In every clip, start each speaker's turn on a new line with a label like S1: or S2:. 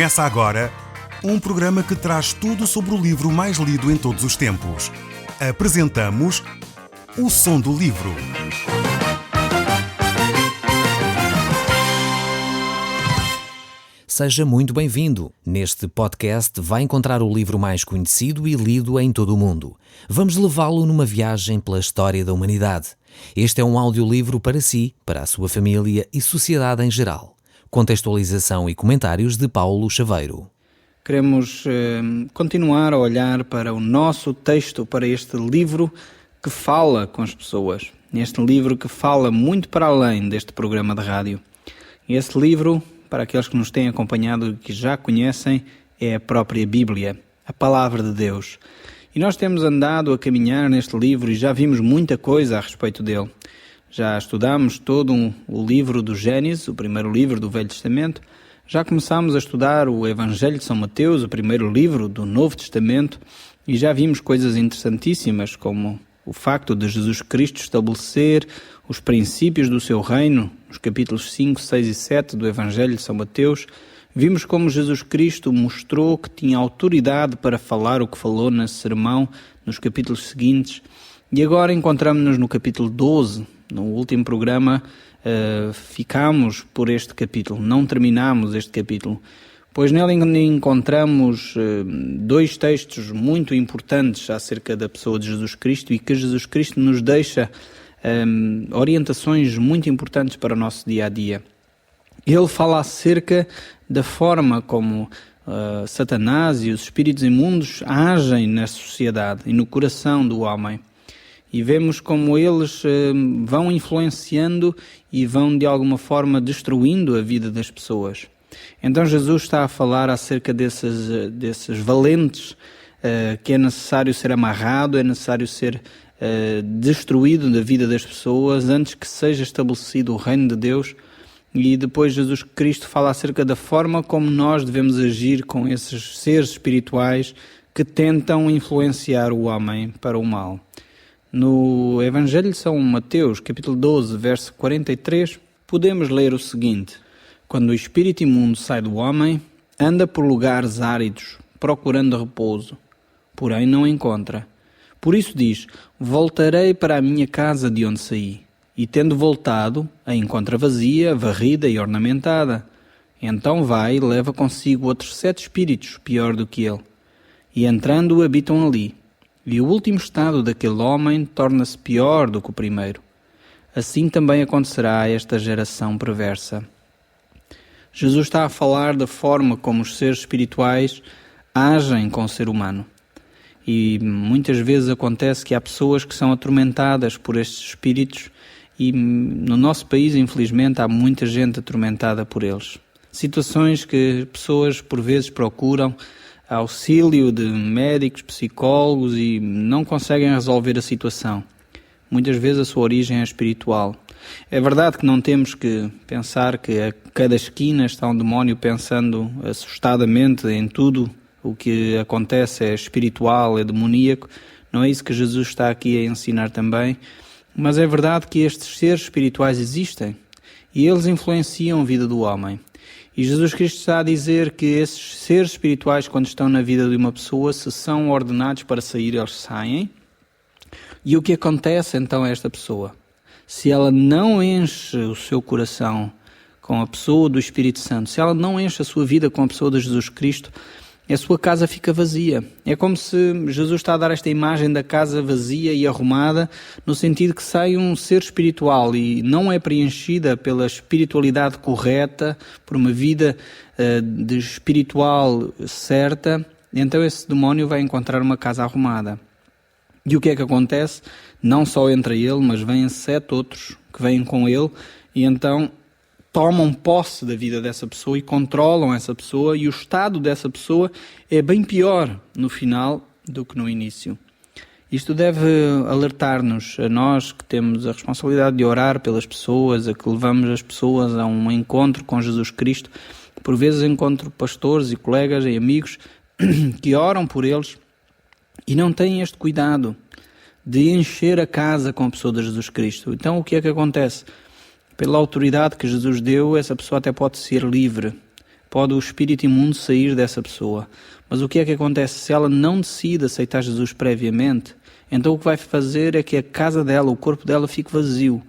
S1: Começa agora um programa que traz tudo sobre o livro mais lido em todos os tempos. Apresentamos O Som do Livro.
S2: Seja muito bem-vindo. Neste podcast vai encontrar o livro mais conhecido e lido em todo o mundo. Vamos levá-lo numa viagem pela história da humanidade. Este é um audiolivro para si, para a sua família e sociedade em geral. Contextualização e comentários de Paulo Chaveiro.
S3: Queremos continuar a olhar para o nosso texto, para este livro que fala com as pessoas. Este livro que fala muito para além deste programa de rádio. Este livro, para aqueles que nos têm acompanhado e que já conhecem, é a própria Bíblia, a Palavra de Deus. E nós temos andado a caminhar neste livro e já vimos muita coisa a respeito dele. Já estudamos todo o livro do Gênesis, o primeiro livro do Velho Testamento. Já começámos a estudar o Evangelho de São Mateus, o primeiro livro do Novo Testamento. E já vimos coisas interessantíssimas, como o facto de Jesus Cristo estabelecer os princípios do seu reino, nos capítulos 5, 6 e 7 do Evangelho de São Mateus. Vimos como Jesus Cristo mostrou que tinha autoridade para falar o que falou nesse sermão, nos capítulos seguintes. E agora encontramos-nos no capítulo 12. No último programa ficámos por este capítulo, não terminámos este capítulo, pois nele encontramos dois textos muito importantes acerca da pessoa de Jesus Cristo e que Jesus Cristo nos deixa orientações muito importantes para o nosso dia-a-dia. Ele fala acerca da forma como Satanás e os espíritos imundos agem na sociedade e no coração do homem. E vemos como eles vão influenciando e vão de alguma forma destruindo a vida das pessoas. Então Jesus está a falar acerca desses valentes que é necessário ser amarrado, é necessário ser destruído da vida das pessoas antes que seja estabelecido o reino de Deus. E depois Jesus Cristo fala acerca da forma como nós devemos agir com esses seres espirituais que tentam influenciar o homem para o mal. No Evangelho de São Mateus, capítulo 12, verso 43, podemos ler o seguinte: quando o espírito imundo sai do homem, anda por lugares áridos, procurando repouso, porém não encontra. Por isso diz: voltarei para a minha casa de onde saí. E tendo voltado, a encontra vazia, varrida e ornamentada. Então vai e leva consigo outros 7 espíritos, pior do que ele. E entrando habitam ali. E o último estado daquele homem torna-se pior do que o primeiro. Assim também acontecerá a esta geração perversa. Jesus está a falar da forma como os seres espirituais agem com o ser humano. E muitas vezes acontece que há pessoas que são atormentadas por estes espíritos e no nosso país, infelizmente, há muita gente atormentada por eles. Situações que pessoas por vezes procuram auxílio de médicos, psicólogos e não conseguem resolver a situação. Muitas vezes a sua origem é espiritual. É verdade que não temos que pensar que a cada esquina está um demónio pensando assustadamente em tudo o que acontece é espiritual, é demoníaco. Não é isso que Jesus está aqui a ensinar também. Mas é verdade que estes seres espirituais existem e eles influenciam a vida do homem. E Jesus Cristo está a dizer que esses seres espirituais, quando estão na vida de uma pessoa, se são ordenados para sair, eles saem. E o que acontece então a esta pessoa? Se ela não enche o seu coração com a pessoa do Espírito Santo, se ela não enche a sua vida com a pessoa de Jesus Cristo, a sua casa fica vazia. É como se Jesus está a dar esta imagem da casa vazia e arrumada, no sentido que sai um ser espiritual e não é preenchida pela espiritualidade correta, por uma vida de espiritual certa, então esse demónio vai encontrar uma casa arrumada. E o que é que acontece? Não só entra ele, mas vêm 7 outros que vêm com ele e então tomam posse da vida dessa pessoa e controlam essa pessoa, e o estado dessa pessoa é bem pior no final do que no início. Isto deve alertar-nos, a nós que temos a responsabilidade de orar pelas pessoas, a que levamos as pessoas a um encontro com Jesus Cristo. Por vezes encontro pastores e colegas e amigos que oram por eles e não têm este cuidado de encher a casa com a pessoa de Jesus Cristo. Então o que é que acontece? Pela autoridade que Jesus deu, essa pessoa até pode ser livre, pode o espírito imundo sair dessa pessoa. Mas o que é que acontece? Se ela não decide aceitar Jesus previamente, então o que vai fazer é que a casa dela, o corpo dela fique vazio.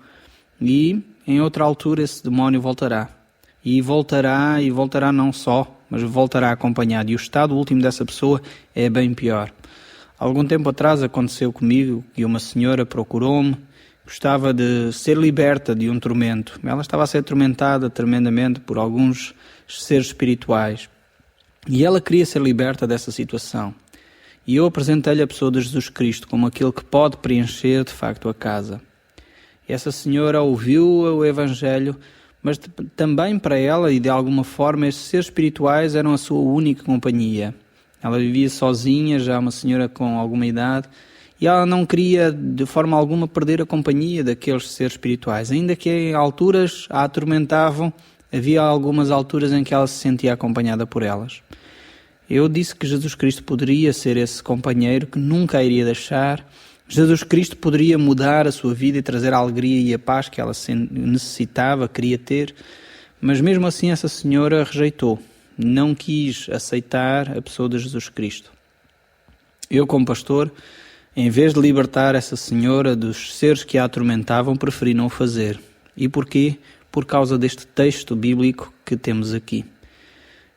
S3: E em outra altura esse demónio voltará. E voltará não só, mas voltará acompanhado. E o estado último dessa pessoa é bem pior. Algum tempo atrás aconteceu comigo que uma senhora procurou-me, gostava de ser liberta de um tormento. Ela estava a ser atormentada tremendamente por alguns seres espirituais. E ela queria ser liberta dessa situação. E eu apresentei-lhe a pessoa de Jesus Cristo como aquele que pode preencher de facto a casa. E essa senhora ouviu o Evangelho, mas também para ela, e de alguma forma, estes seres espirituais eram a sua única companhia. Ela vivia sozinha, já uma senhora com alguma idade, e ela não queria de forma alguma perder a companhia daqueles seres espirituais. Ainda que em alturas a atormentavam, havia algumas alturas em que ela se sentia acompanhada por elas. Eu disse que Jesus Cristo poderia ser esse companheiro que nunca a iria deixar. Jesus Cristo poderia mudar a sua vida e trazer a alegria e a paz que ela necessitava, queria ter, mas mesmo assim essa senhora rejeitou, não quis aceitar a pessoa de Jesus Cristo. Eu, como pastor, em vez de libertar essa senhora dos seres que a atormentavam, preferi não o fazer. E porquê? Por causa deste texto bíblico que temos aqui.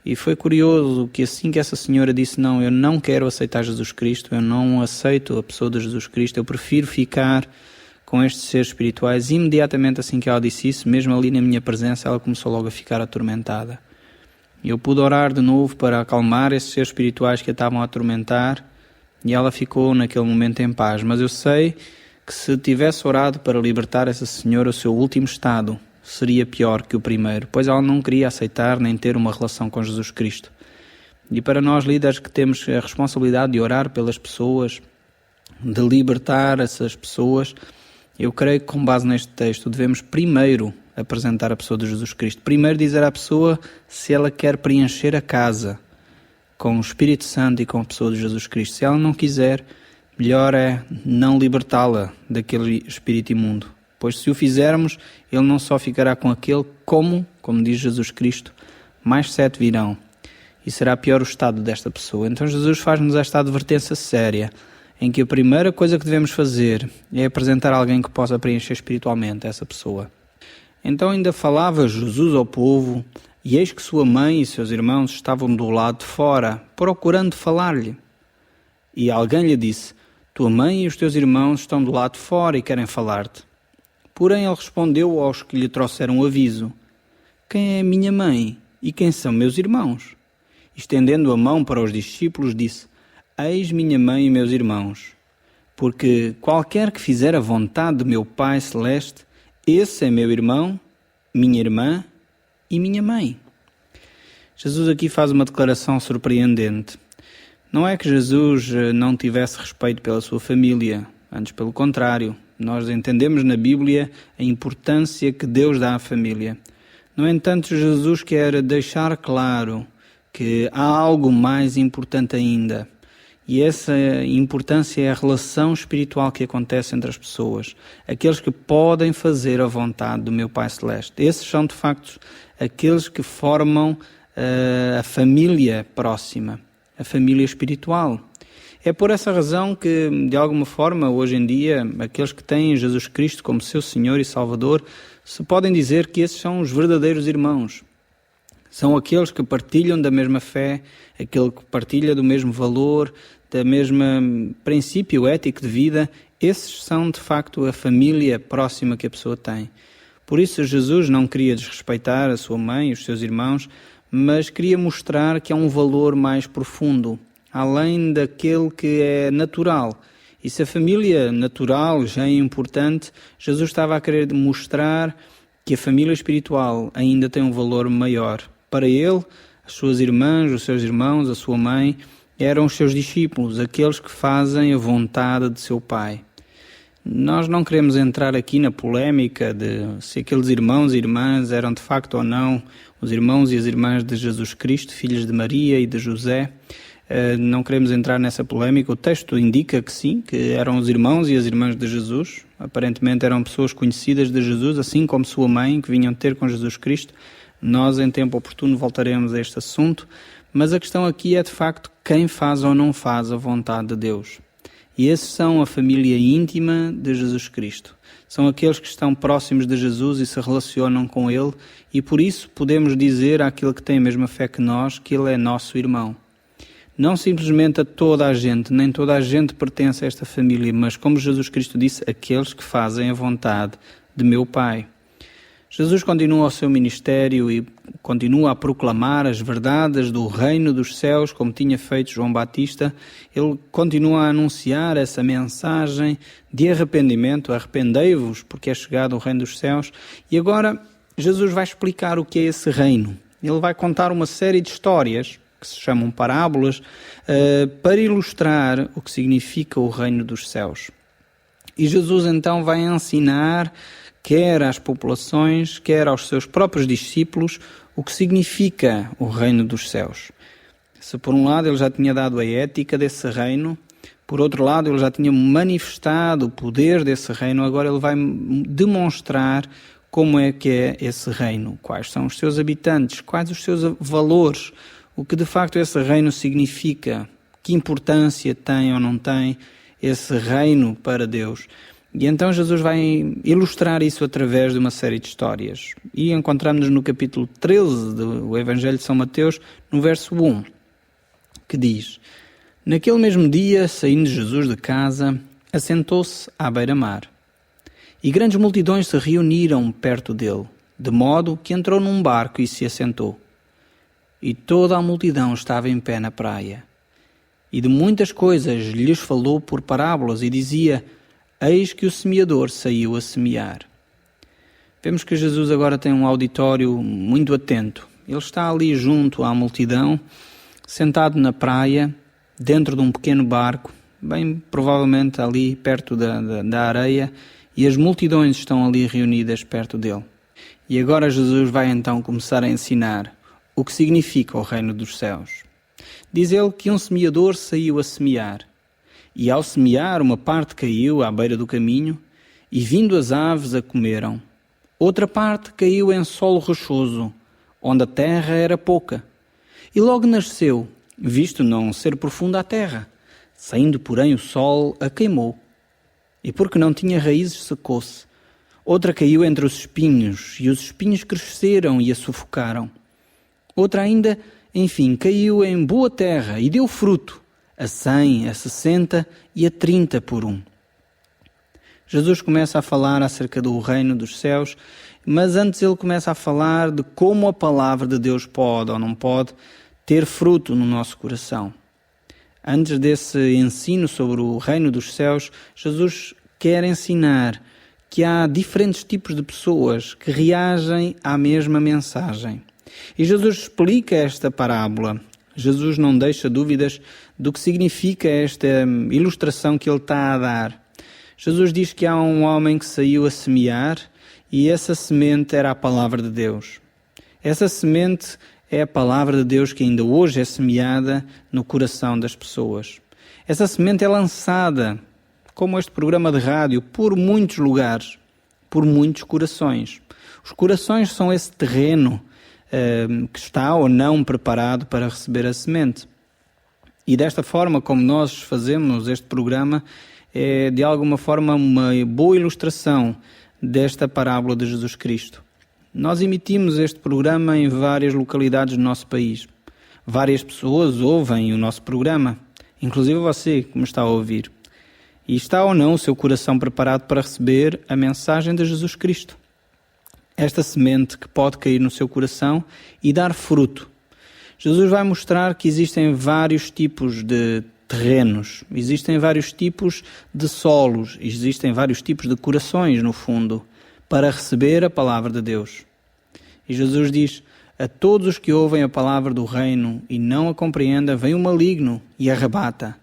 S3: E foi curioso que assim que essa senhora disse, não, eu não quero aceitar Jesus Cristo, eu não aceito a pessoa de Jesus Cristo, eu prefiro ficar com estes seres espirituais, imediatamente assim que ela disse isso, mesmo ali na minha presença, ela começou logo a ficar atormentada. Eu pude orar de novo para acalmar esses seres espirituais que a estavam a atormentar, e ela ficou naquele momento em paz. Mas eu sei que se tivesse orado para libertar essa senhora, o seu último estado seria pior que o primeiro, pois ela não queria aceitar nem ter uma relação com Jesus Cristo. E para nós líderes que temos a responsabilidade de orar pelas pessoas, de libertar essas pessoas, eu creio que com base neste texto devemos primeiro apresentar a pessoa de Jesus Cristo. Primeiro dizer à pessoa se ela quer preencher a casa com o Espírito Santo e com a pessoa de Jesus Cristo. Se ela não quiser, melhor é não libertá-la daquele espírito imundo. Pois se o fizermos, ele não só ficará com aquele, como diz Jesus Cristo, mais 7 virão. E será pior o estado desta pessoa. Então Jesus faz-nos esta advertência séria, em que a primeira coisa que devemos fazer é apresentar alguém que possa preencher espiritualmente essa pessoa. Então ainda falava Jesus ao povo, e eis que sua mãe e seus irmãos estavam do lado de fora, procurando falar-lhe. E alguém lhe disse, tua mãe e os teus irmãos estão do lado de fora e querem falar-te. Porém ele respondeu aos que lhe trouxeram o aviso, quem é minha mãe e quem são meus irmãos? Estendendo a mão para os discípulos, disse, eis minha mãe e meus irmãos, porque qualquer que fizer a vontade do meu Pai Celeste, esse é meu irmão, minha irmã e minha mãe. Jesus aqui faz uma declaração surpreendente. Não é que Jesus não tivesse respeito pela sua família, antes pelo contrário. Nós entendemos na Bíblia a importância que Deus dá à família. No entanto, Jesus quer deixar claro que há algo mais importante ainda. E essa importância é a relação espiritual que acontece entre as pessoas. Aqueles que podem fazer a vontade do meu Pai Celeste. Esses são, de facto, aqueles que formam a família próxima, a família espiritual. É por essa razão que, de alguma forma, hoje em dia, aqueles que têm Jesus Cristo como seu Senhor e Salvador, se podem dizer que esses são os verdadeiros irmãos. São aqueles que partilham da mesma fé, aquele que partilha do mesmo valor, da mesma princípio ético de vida. Esses são, de facto, a família próxima que a pessoa tem. Por isso, Jesus não queria desrespeitar a sua mãe e os seus irmãos, mas queria mostrar que há um valor mais profundo, além daquele que é natural. E se a família natural já é importante, Jesus estava a querer mostrar que a família espiritual ainda tem um valor maior. Para ele, as suas irmãs, os seus irmãos, a sua mãe, eram os seus discípulos, aqueles que fazem a vontade de seu Pai. Nós não queremos entrar aqui na polémica de se aqueles irmãos e irmãs eram de facto ou não os irmãos e as irmãs de Jesus Cristo, filhos de Maria e de José. Não queremos entrar nessa polémica. O texto indica que sim, que eram os irmãos e as irmãs de Jesus. Aparentemente eram pessoas conhecidas de Jesus, assim como sua mãe, que vinham ter com Jesus Cristo. Nós, em tempo oportuno, voltaremos a este assunto, mas a questão aqui é, de facto, quem faz ou não faz a vontade de Deus. E esses são a família íntima de Jesus Cristo. São aqueles que estão próximos de Jesus e se relacionam com Ele, e por isso podemos dizer àquele que tem a mesma fé que nós, que Ele é nosso irmão. Não simplesmente a toda a gente, nem toda a gente pertence a esta família, mas como Jesus Cristo disse, aqueles que fazem a vontade de meu Pai. Jesus continua o seu ministério e continua a proclamar as verdades do reino dos céus, como tinha feito João Batista. Ele continua a anunciar essa mensagem de arrependimento, arrependei-vos, porque é chegado o reino dos céus. E agora Jesus vai explicar o que é esse reino. Ele vai contar uma série de histórias, que se chamam parábolas, para ilustrar o que significa o reino dos céus. E Jesus então vai ensinar, quer às populações, quer aos seus próprios discípulos, o que significa o reino dos céus. Se por um lado ele já tinha dado a ética desse reino, por outro lado ele já tinha manifestado o poder desse reino, agora ele vai demonstrar como é que é esse reino, quais são os seus habitantes, quais os seus valores, o que de facto esse reino significa, que importância tem ou não tem esse reino para Deus. E então Jesus vai ilustrar isso através de uma série de histórias. E encontramos-nos no capítulo 13 do Evangelho de São Mateus, no verso 1, que diz: Naquele mesmo dia, saindo Jesus de casa, assentou-se à beira-mar. E grandes multidões se reuniram perto dele, de modo que entrou num barco e se assentou. E toda a multidão estava em pé na praia. E de muitas coisas lhes falou por parábolas e dizia: Eis que o semeador saiu a semear. Vemos que Jesus agora tem um auditório muito atento. Ele está ali junto à multidão, sentado na praia, dentro de um pequeno barco, bem provavelmente ali perto da areia, e as multidões estão ali reunidas perto dele. E agora Jesus vai então começar a ensinar o que significa o reino dos céus. Diz ele que um semeador saiu a semear. E ao semear, uma parte caiu à beira do caminho, e vindo as aves a comeram. Outra parte caiu em solo rochoso, onde a terra era pouca. E logo nasceu, visto não ser profunda a terra. Saindo, porém, o sol a queimou. E porque não tinha raízes, secou-se. Outra caiu entre os espinhos, e os espinhos cresceram e a sufocaram. Outra ainda, enfim, caiu em boa terra e deu fruto, a 100, a 60 e a 30 por um. Jesus começa a falar acerca do reino dos céus, mas antes ele começa a falar de como a palavra de Deus pode ou não pode ter fruto no nosso coração. Antes desse ensino sobre o reino dos céus, Jesus quer ensinar que há diferentes tipos de pessoas que reagem à mesma mensagem. E Jesus explica esta parábola. Jesus não deixa dúvidas do que significa esta ilustração que ele está a dar. Jesus diz que há um homem que saiu a semear e essa semente era a palavra de Deus. Essa semente é a palavra de Deus que ainda hoje é semeada no coração das pessoas. Essa semente é lançada, como este programa de rádio, por muitos lugares, por muitos corações. Os corações são esse terreno que está ou não preparado para receber a semente. E desta forma, como nós fazemos este programa, é de alguma forma uma boa ilustração desta parábola de Jesus Cristo. Nós emitimos este programa em várias localidades do nosso país. Várias pessoas ouvem o nosso programa, inclusive você que me está a ouvir. E está ou não o seu coração preparado para receber a mensagem de Jesus Cristo? Esta semente que pode cair no seu coração e dar fruto. Jesus vai mostrar que existem vários tipos de terrenos, existem vários tipos de solos, existem vários tipos de corações, no fundo, para receber a palavra de Deus. E Jesus diz: a todos os que ouvem a palavra do reino e não a compreendem, vem o maligno e arrebata.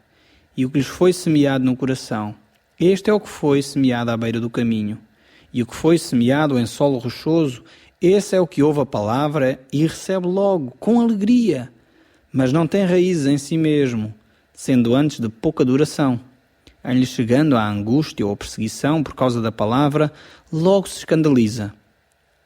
S3: E o que lhes foi semeado no coração, este é o que foi semeado à beira do caminho. E o que foi semeado em solo rochoso, esse é o que ouve a palavra e recebe logo, com alegria, mas não tem raízes em si mesmo, sendo antes de pouca duração. Em-lhe chegando à angústia ou perseguição por causa da palavra, logo se escandaliza.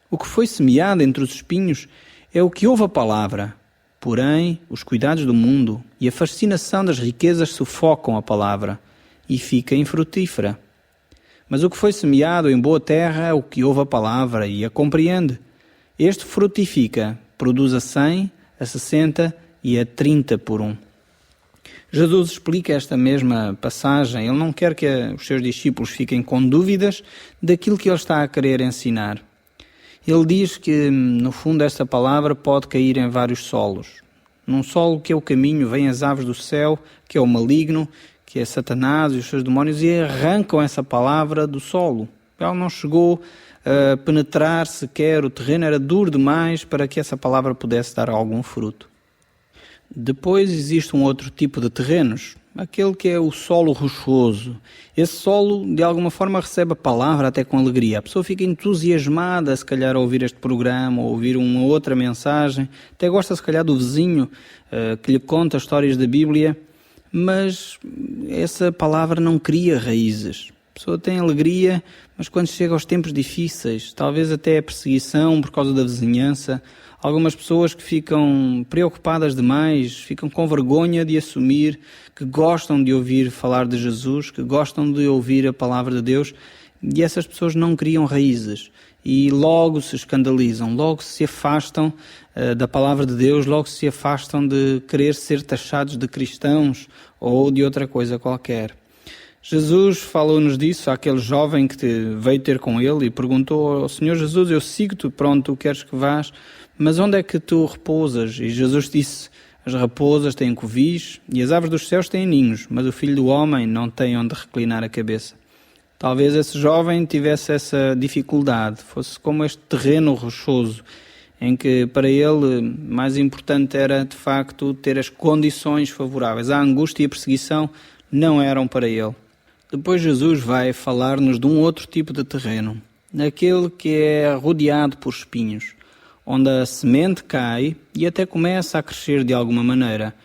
S3: O que foi semeado entre os espinhos é o que ouve a palavra. Porém, os cuidados do mundo e a fascinação das riquezas sufocam a palavra e fica infrutífera. Mas o que foi semeado em boa terra é o que ouve a palavra e a compreende. Este frutifica, produz a 100, a 60 e a 30 por um. Jesus explica esta mesma passagem. Ele não quer que os seus discípulos fiquem com dúvidas daquilo que ele está a querer ensinar. Ele diz que, no fundo, esta palavra pode cair em vários solos. Num solo que é o caminho, vêm as aves do céu, que é o maligno, que é Satanás e os seus demónios, e arrancam essa palavra do solo. Ela não chegou a penetrar sequer, o terreno era duro demais para que essa palavra pudesse dar algum fruto. Depois existe um outro tipo de terrenos, aquele que é o solo rochoso. Esse solo, de alguma forma, recebe a palavra até com alegria. A pessoa fica entusiasmada, se calhar, a ouvir este programa, ou ouvir uma outra mensagem. Até gosta, se calhar, do vizinho que lhe conta histórias da Bíblia, mas essa palavra não cria raízes. A pessoa tem alegria, mas quando chega aos tempos difíceis, talvez até a perseguição por causa da vizinhança, algumas pessoas que ficam preocupadas demais, ficam com vergonha de assumir que gostam de ouvir falar de Jesus, que gostam de ouvir a palavra de Deus, e essas pessoas não criam raízes e logo se escandalizam, logo se afastam da palavra de Deus, logo se afastam de querer ser taxados de cristãos ou de outra coisa qualquer. Jesus falou-nos disso àquele jovem que veio ter com ele e perguntou ao Senhor Jesus: eu sigo-te, pronto, tu queres que vás, mas onde é que tu repousas? E Jesus disse: as raposas têm covis e as aves dos céus têm ninhos, mas o Filho do Homem não tem onde reclinar a cabeça. Talvez esse jovem tivesse essa dificuldade, fosse como este terreno rochoso, em que para ele mais importante era de facto ter as condições favoráveis. A angústia e a perseguição não eram para ele. Depois Jesus vai falar-nos de um outro tipo de terreno, aquele que é rodeado por espinhos, onde a semente cai e até começa a crescer de alguma maneira,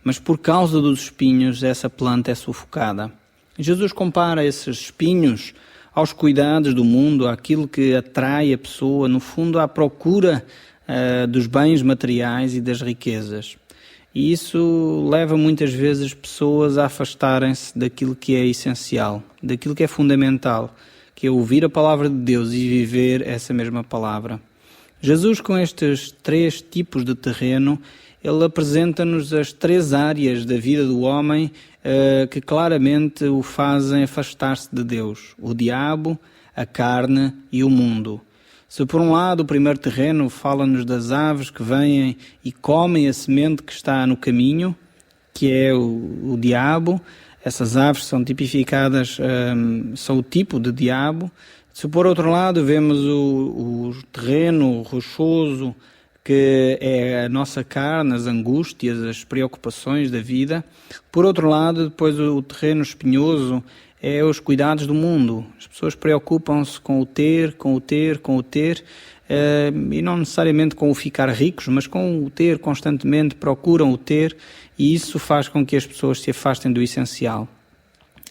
S3: mas por causa dos espinhos essa planta é sufocada. Jesus compara esses espinhos aos cuidados do mundo, àquilo que atrai a pessoa, no fundo à procura dos bens materiais e das riquezas. E isso leva muitas vezes pessoas a afastarem-se daquilo que é essencial, daquilo que é fundamental, que é ouvir a palavra de Deus e viver essa mesma palavra. Jesus, com estes 3 tipos de terreno, ele apresenta-nos as 3 áreas da vida do homem que claramente o fazem afastar-se de Deus: o diabo, a carne e o mundo. Se por um lado o primeiro terreno fala-nos das aves que vêm e comem a semente que está no caminho, que é o diabo, essas aves são tipificadas, são o tipo de diabo. Se por outro lado vemos o terreno rochoso, que é a nossa carne, as angústias, as preocupações da vida. Por outro lado, depois o terreno espinhoso é os cuidados do mundo. As pessoas preocupam-se com o ter, e não necessariamente com o ficar ricos, mas com o ter constantemente, procuram o ter, e isso faz com que as pessoas se afastem do essencial.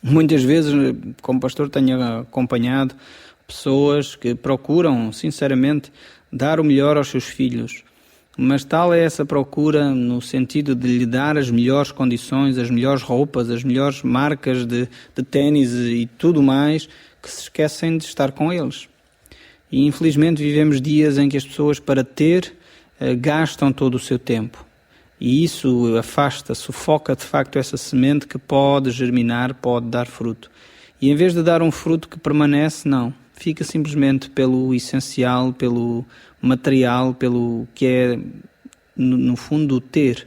S3: Muitas vezes, como pastor, tenho acompanhado pessoas que procuram, sinceramente, dar o melhor aos seus filhos, mas tal é essa procura no sentido de lhe dar as melhores condições, as melhores roupas, as melhores marcas de ténis e tudo mais, que se esquecem de estar com eles. E infelizmente vivemos dias em que as pessoas, para ter, gastam todo o seu tempo. E isso afasta, sufoca de facto essa semente que pode germinar, pode dar fruto. E em vez de dar um fruto que permanece, não. Fica simplesmente pelo essencial, pelo material, pelo que é, no fundo, o ter.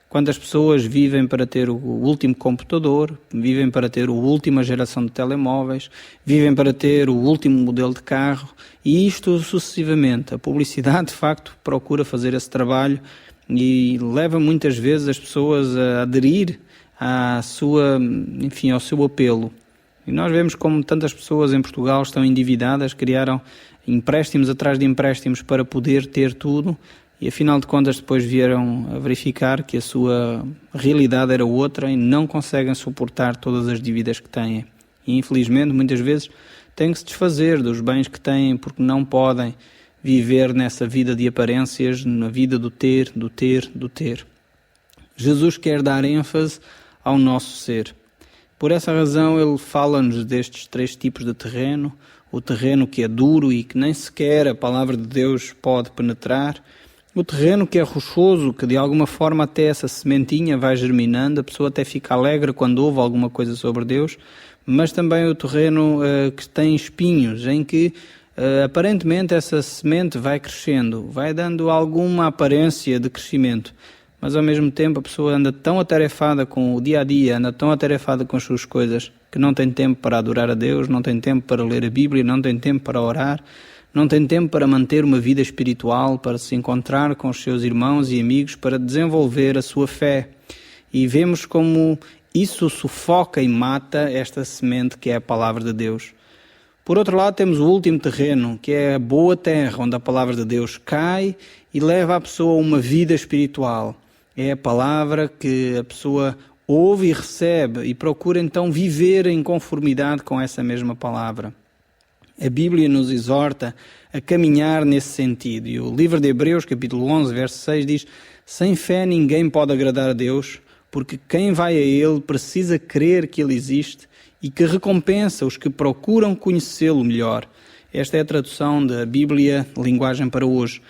S3: Quantas pessoas vivem para ter o último computador, vivem para ter a última geração de telemóveis, vivem para ter o último modelo de carro, e isto sucessivamente. A publicidade, de facto, procura fazer esse trabalho e leva muitas vezes as pessoas a aderir ao seu apelo. E nós vemos como tantas pessoas em Portugal estão endividadas, criaram empréstimos atrás de empréstimos para poder ter tudo, e afinal de contas depois vieram a verificar que a sua realidade era outra e não conseguem suportar todas as dívidas que têm. E infelizmente muitas vezes têm que se desfazer dos bens que têm porque não podem viver nessa vida de aparências, na vida do ter. Jesus quer dar ênfase ao nosso ser. Por essa razão ele fala-nos destes 3 tipos de terreno: o terreno que é duro e que nem sequer a palavra de Deus pode penetrar, o terreno que é rochoso, que de alguma forma até essa sementinha vai germinando, a pessoa até fica alegre quando ouve alguma coisa sobre Deus, mas também o terreno que tem espinhos, em que aparentemente essa semente vai crescendo, vai dando alguma aparência de crescimento, mas ao mesmo tempo a pessoa anda tão atarefada com o dia-a-dia, anda tão atarefada com as suas coisas, que não tem tempo para adorar a Deus, não tem tempo para ler a Bíblia, não tem tempo para orar, não tem tempo para manter uma vida espiritual, para se encontrar com os seus irmãos e amigos, para desenvolver a sua fé. E vemos como isso sufoca e mata esta semente que é a palavra de Deus. Por outro lado, temos o último terreno, que é a boa terra, onde a palavra de Deus cai e leva a pessoa a uma vida espiritual. É a palavra que a pessoa ouve e recebe e procura então viver em conformidade com essa mesma palavra. A Bíblia nos exorta a caminhar nesse sentido. E o livro de Hebreus, capítulo 11, verso 6, diz: sem fé ninguém pode agradar a Deus, porque quem vai a Ele precisa crer que Ele existe e que recompensa os que procuram conhecê-lo melhor. Esta é a tradução da Bíblia, linguagem para hoje.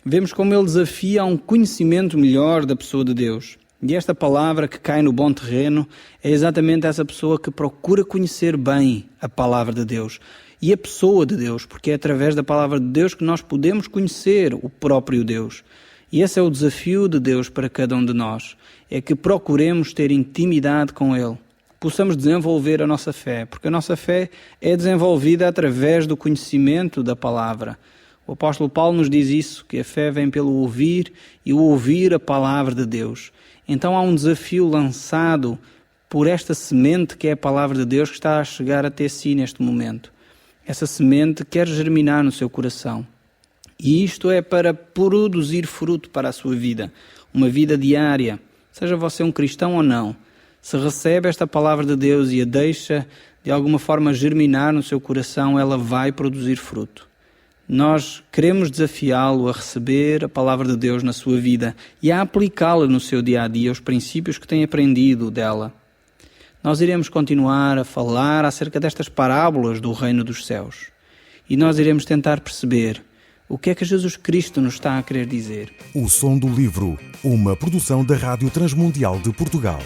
S3: Vemos como ele desafia a um conhecimento melhor da pessoa de Deus. E esta palavra que cai no bom terreno é exatamente essa pessoa que procura conhecer bem a palavra de Deus e a pessoa de Deus, porque é através da palavra de Deus que nós podemos conhecer o próprio Deus. E esse é o desafio de Deus para cada um de nós, é que procuremos ter intimidade com Ele, possamos desenvolver a nossa fé, porque a nossa fé é desenvolvida através do conhecimento da palavra. O apóstolo Paulo nos diz isso, que a fé vem pelo ouvir e o ouvir a palavra de Deus. Então há um desafio lançado por esta semente que é a palavra de Deus que está a chegar até si neste momento. Essa semente quer germinar no seu coração. E isto é para produzir fruto para a sua vida, uma vida diária, seja você um cristão ou não. Se recebe esta palavra de Deus e a deixa de alguma forma germinar no seu coração, ela vai produzir fruto. Nós queremos desafiá-lo a receber a palavra de Deus na sua vida e a aplicá-la no seu dia-a-dia, os princípios que tem aprendido dela. Nós iremos continuar a falar acerca destas parábolas do reino dos céus e nós iremos tentar perceber o que é que Jesus Cristo nos está a querer dizer.
S1: O Som do Livro, uma produção da Rádio Transmundial de Portugal.